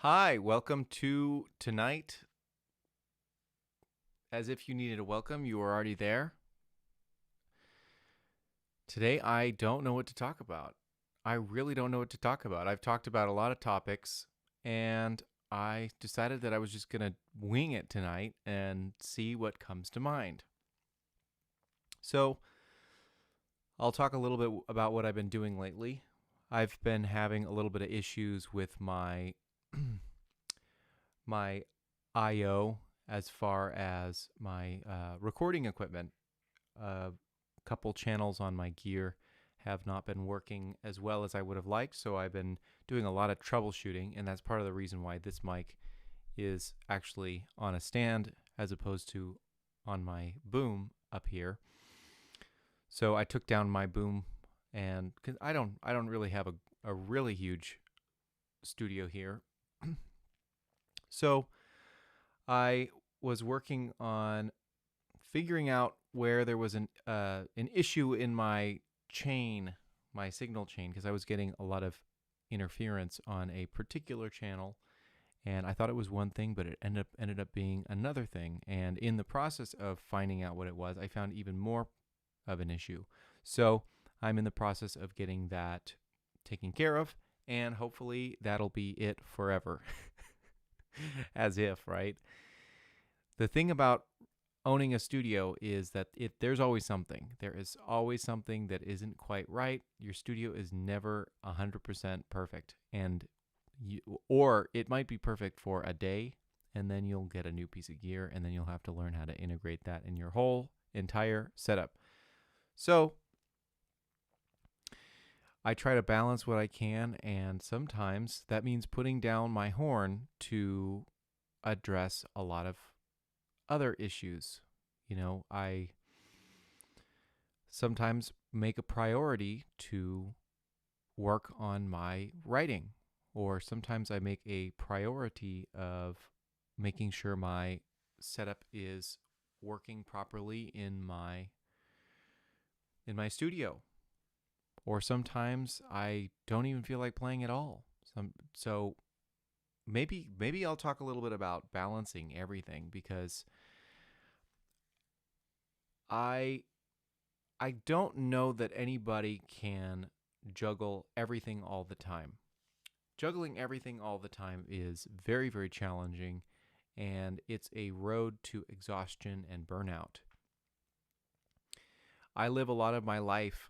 Hi, welcome to tonight. As if you needed a welcome, you were already there. Today, I don't know what to talk about. I really don't know what to talk about. I've talked about a lot of topics, and I decided that I was just going to wing it tonight and see what comes to mind. So, I'll talk a little bit about what I've been doing lately. I've been having a little bit of issues with my my IO as far as my recording equipment. A couple channels on my gear have not been working as well as I would have liked, so I've been doing a lot of troubleshooting, and that's part of the reason why this mic is actually on a stand as opposed to on my boom up here. So I took down my boom, and cause I don't really have a really huge studio here. So I was working on figuring out where there was an issue in my chain, my signal chain, because I was getting a lot of interference on a particular channel, and I thought it was one thing, but it ended up being another thing. And in the process of finding out what it was, I found even more of an issue. So I'm in the process of getting that taken care of, and hopefully that'll be it forever. As if, right? The thing about owning a studio is that there's always something. There is always something that isn't quite right. Your studio is never 100% perfect, or it might be perfect for a day, and then you'll get a new piece of gear, and then you'll have to learn how to integrate that in your whole entire setup. So I try to balance what I can, and sometimes that means putting down my horn to address a lot of other issues. I sometimes make a priority to work on my writing, or sometimes I make a priority of making sure my setup is working properly in my studio. Or sometimes I don't even feel like playing at all. So maybe I'll talk a little bit about balancing everything, because I I don't know that anybody can juggle everything all the time. Juggling everything all the time is very, very challenging, and it's a road to exhaustion and burnout. I live a lot of my life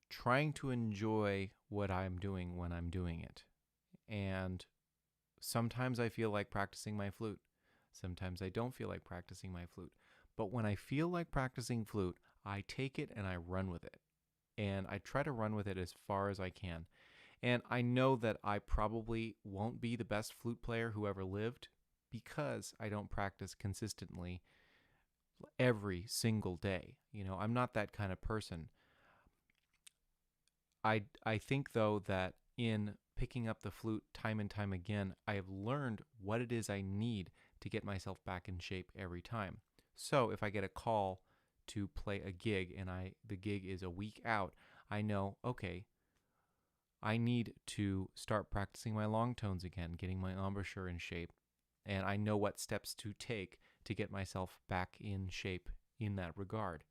trying to enjoy what I'm doing when I'm doing it. And sometimes I feel like practicing my flute. Sometimes I don't feel like practicing my flute. But when I feel like practicing flute, I take it and I run with it. And I try to run with it as far as I can. And I know that I probably won't be the best flute player who ever lived, because I don't practice consistently every single day. I'm not that kind of person. I think, though, that in picking up the flute time and time again, I have learned what it is I need to get myself back in shape every time. So if I get a call to play a gig, and the gig is a week out, I know, okay, I need to start practicing my long tones again, getting my embouchure in shape, and I know what steps to take to get myself back in shape in that regard.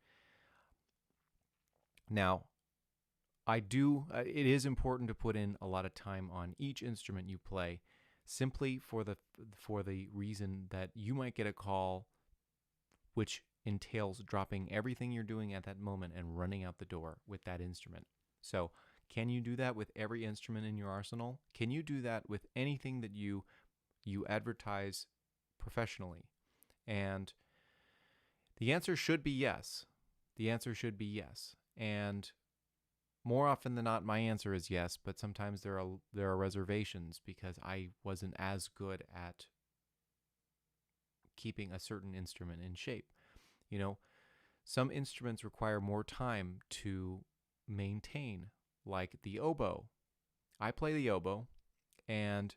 Now, it is important to put in a lot of time on each instrument you play, simply for the reason that you might get a call which entails dropping everything you're doing at that moment and running out the door with that instrument. So, can you do that with every instrument in your arsenal? Can you do that with anything that you advertise professionally? And the answer should be yes. The answer should be yes. And more often than not, my answer is yes, but sometimes there are reservations, because I wasn't as good at keeping a certain instrument in shape. You know, some instruments require more time to maintain, like the oboe. I play the oboe, and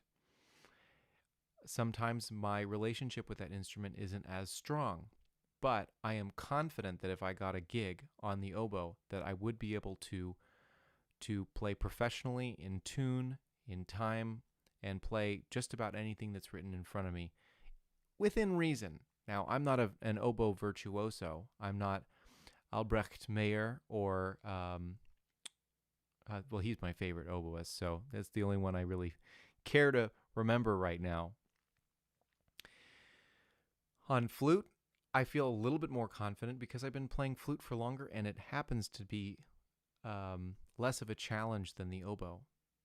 sometimes my relationship with that instrument isn't as strong. But I am confident that if I got a gig on the oboe, that I would be able to play professionally, in tune, in time, and play just about anything that's written in front of me within reason. Now, I'm not an oboe virtuoso. I'm not Albrecht Meyer or, well, he's my favorite oboist, so that's the only one I really care to remember right now. On flute, I feel a little bit more confident because I've been playing flute for longer, and it happens to be less of a challenge than the oboe,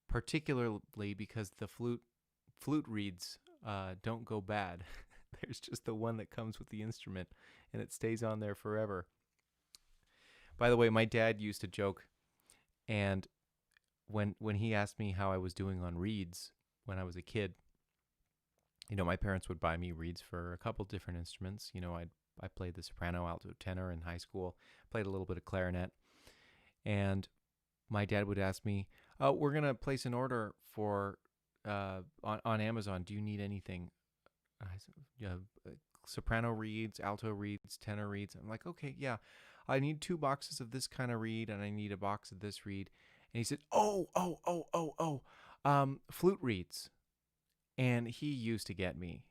particularly because the flute reeds don't go bad. There's just the one that comes with the instrument, and it stays on there forever. By the way, my dad used to joke, and when he asked me how I was doing on reeds when I was a kid, my parents would buy me reeds for a couple different instruments. I played the soprano, alto, tenor in high school, played a little bit of clarinet, and my dad would ask me, "Oh, we're gonna place an order for on Amazon. Do you need anything?" I said, soprano reeds, alto reeds, tenor reeds. I'm like, okay, yeah, I need 2 boxes of this kind of reed, and I need a box of this reed. And he said, flute reeds. And he used to get me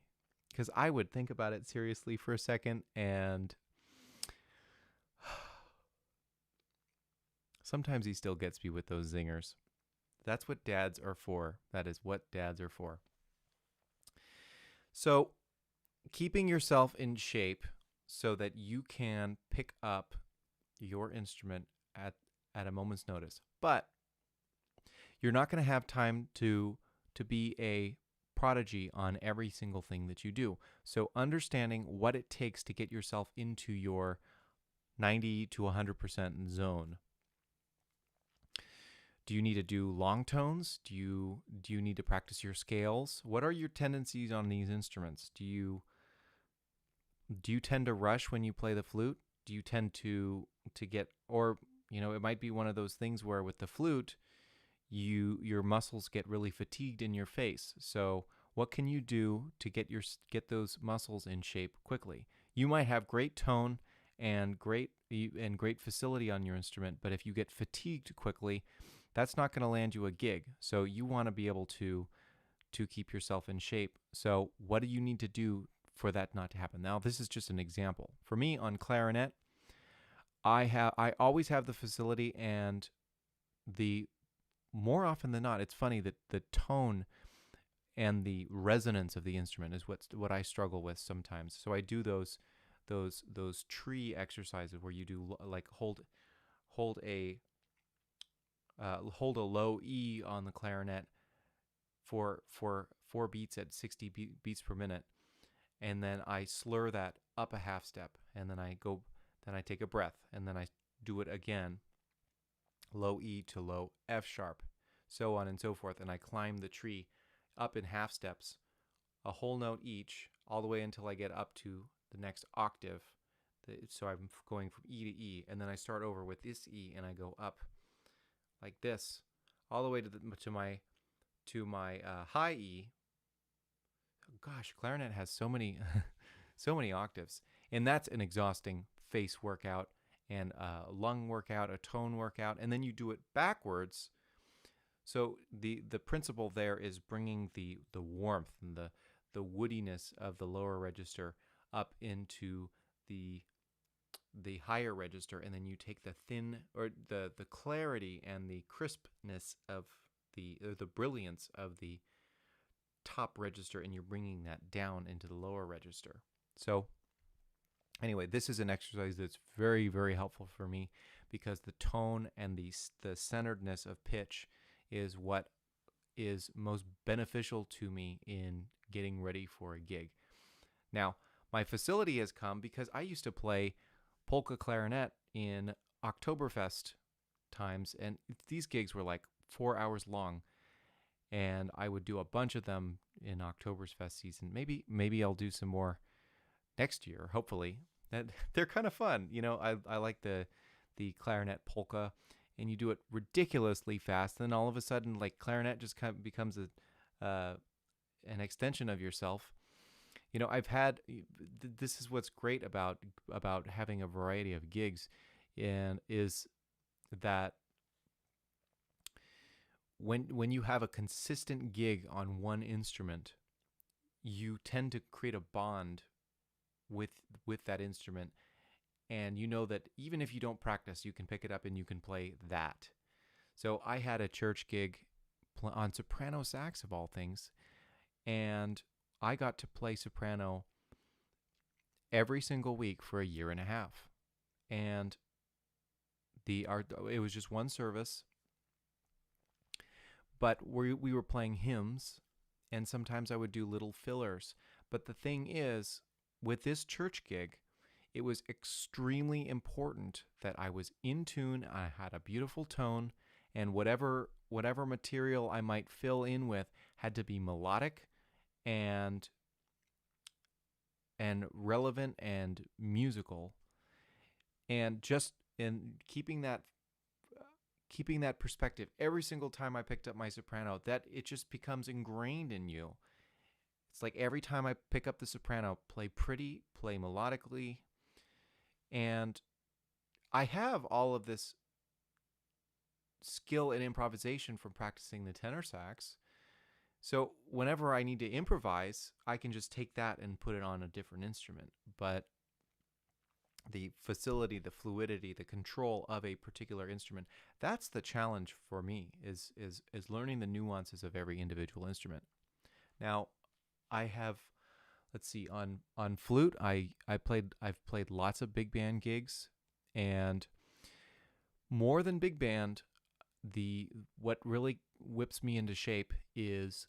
because I would think about it seriously for a second, and sometimes he still gets me with those zingers. That's what dads are for. That is what dads are for. So, keeping yourself in shape so that you can pick up your instrument at a moment's notice. But you're not going to have time to be a prodigy on every single thing that you do. So understanding what it takes to get yourself into your 90 to 100% zone. Do you need to do long tones? Do you need to practice your scales? What are your tendencies on these instruments? Do you tend to rush when you play the flute? Do you tend to get, or it might be one of those things where with the flute your muscles get really fatigued in your face. So what can you do to get those muscles in shape quickly? You might have great tone and great facility on your instrument, but if you get fatigued quickly, that's not going to land you a gig. So you want to be able to keep yourself in shape. So what do you need to do for that not to happen? Now, this is just an example. For me on clarinet, I always have the facility, and more often than not, it's funny that the tone and the resonance of the instrument is what I struggle with sometimes. So I do those tree exercises where you do like hold a low E on the clarinet for 4 beats at 60 beats per minute, and then I slur that up a half step, and then I take a breath, and then I do it again, low E to low F sharp, so on and so forth, and I climb the tree up in half steps, a whole note each, all the way until I get up to the next octave. So I'm going from E to E, and then I start over with this E, and I go up like this, all the way to my high E. Gosh, clarinet has so many so many octaves, and that's an exhausting face workout and a lung workout, a tone workout, and then you do it backwards. So the principle there is bringing the warmth and the woodiness of the lower register up into the higher register, and then you take the thin, or the clarity and the crispness of the brilliance of the top register, and you're bringing that down into the lower register. So anyway, this is an exercise that's very, very helpful for me because the tone and the centeredness of pitch is what is most beneficial to me in getting ready for a gig. Now, my facility has come because I used to play polka clarinet in Oktoberfest times, and these gigs were like 4 hours long, and I would do a bunch of them in Oktoberfest season. Maybe I'll do some more next year, hopefully. They're kind of fun. I like the clarinet polka, and you do it ridiculously fast, and then all of a sudden, like, clarinet just kind of becomes an extension of yourself. I've had, this is what's great about having a variety of gigs, and is that when you have a consistent gig on one instrument, you tend to create a bond with that instrument, and you know that even if you don't practice, you can pick it up and you can play that. So I had a church gig on soprano sax of all things, and I got to play soprano every single week for a year and a half. And it was just one service, but we were playing hymns, and sometimes I would do little fillers. But the thing is, with this church gig, it was extremely important that I was in tune, I had a beautiful tone, and whatever material I might fill in with had to be melodic and relevant and musical. And just in keeping that perspective every single time I picked up my soprano, that it just becomes ingrained in you. It's like every time I pick up the soprano, play pretty, play melodically. And I have all of this skill and improvisation from practicing the tenor sax. So whenever I need to improvise, I can just take that and put it on a different instrument. But the facility, the fluidity, the control of a particular instrument, that's the challenge for me, is learning the nuances of every individual instrument. Now, I have, let's see, on flute, I've played lots of big band gigs, and more than big band, what really whips me into shape is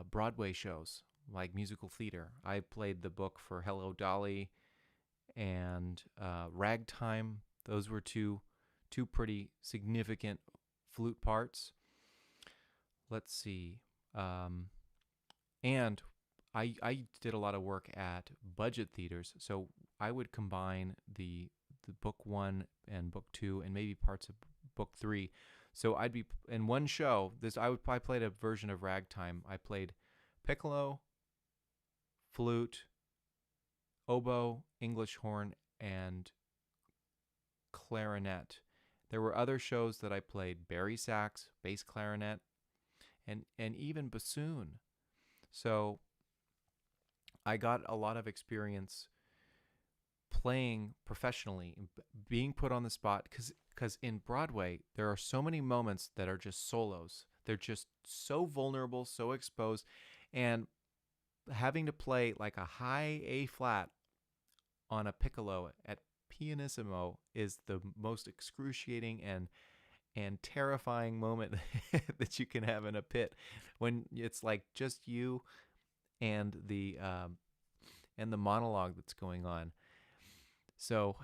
Broadway shows, like musical theater. I played the book for Hello, Dolly and Ragtime. Those were two pretty significant flute parts. Let's see. And I did a lot of work at budget theaters, so I would combine the book 1 and book 2 and maybe parts of book 3. So I'd be in one show. I played a version of Ragtime. I played piccolo, flute, oboe, English horn, and clarinet. There were other shows that I played bari sax, bass clarinet, and even bassoon. So I got a lot of experience playing professionally, being put on the spot, because in Broadway, there are so many moments that are just solos. They're just so vulnerable, so exposed, and having to play like a high A flat on a piccolo at pianissimo is the most excruciating and terrifying moment that you can have in a pit, when it's like just you and the monologue that's going on. So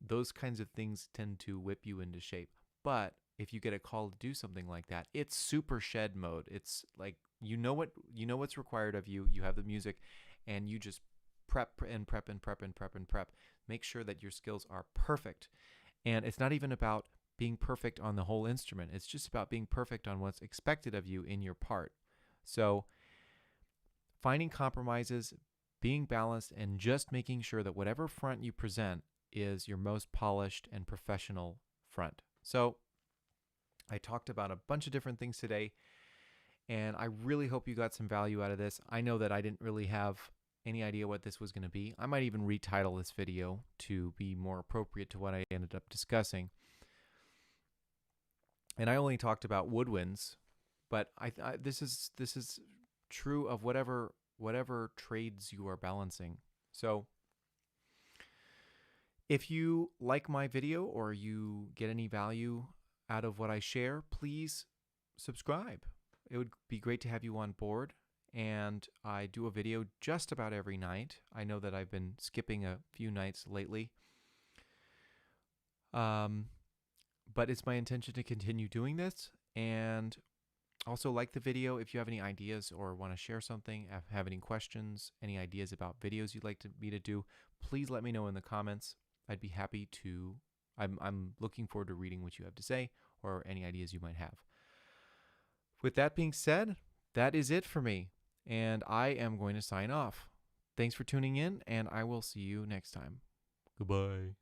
those kinds of things tend to whip you into shape. But if you get a call to do something like that, it's super shed mode. It's like you know what's required of you. You have the music, and you just prep and prep and prep and prep and prep. Make sure that your skills are perfect. And it's not even about being perfect on the whole instrument. It's just about being perfect on what's expected of you in your part. So finding compromises, being balanced, and just making sure that whatever front you present is your most polished and professional front. So I talked about a bunch of different things today, and I really hope you got some value out of this. I know that I didn't really have any idea what this was going to be. I might even retitle this video to be more appropriate to what I ended up discussing. And I only talked about woodwinds, but this is true of whatever trades you are balancing. So if you like my video or you get any value out of what I share, please subscribe. It would be great to have you on board. And I do a video just about every night. I know that I've been skipping a few nights lately. But it's my intention to continue doing this. And also, like the video if you have any ideas or want to share something, have any questions, any ideas about videos you'd like me to do, please let me know in the comments. I'd be happy to. I'm looking forward to reading what you have to say or any ideas you might have. With that being said, that is it for me, and I am going to sign off. Thanks for tuning in, and I will see you next time. Goodbye.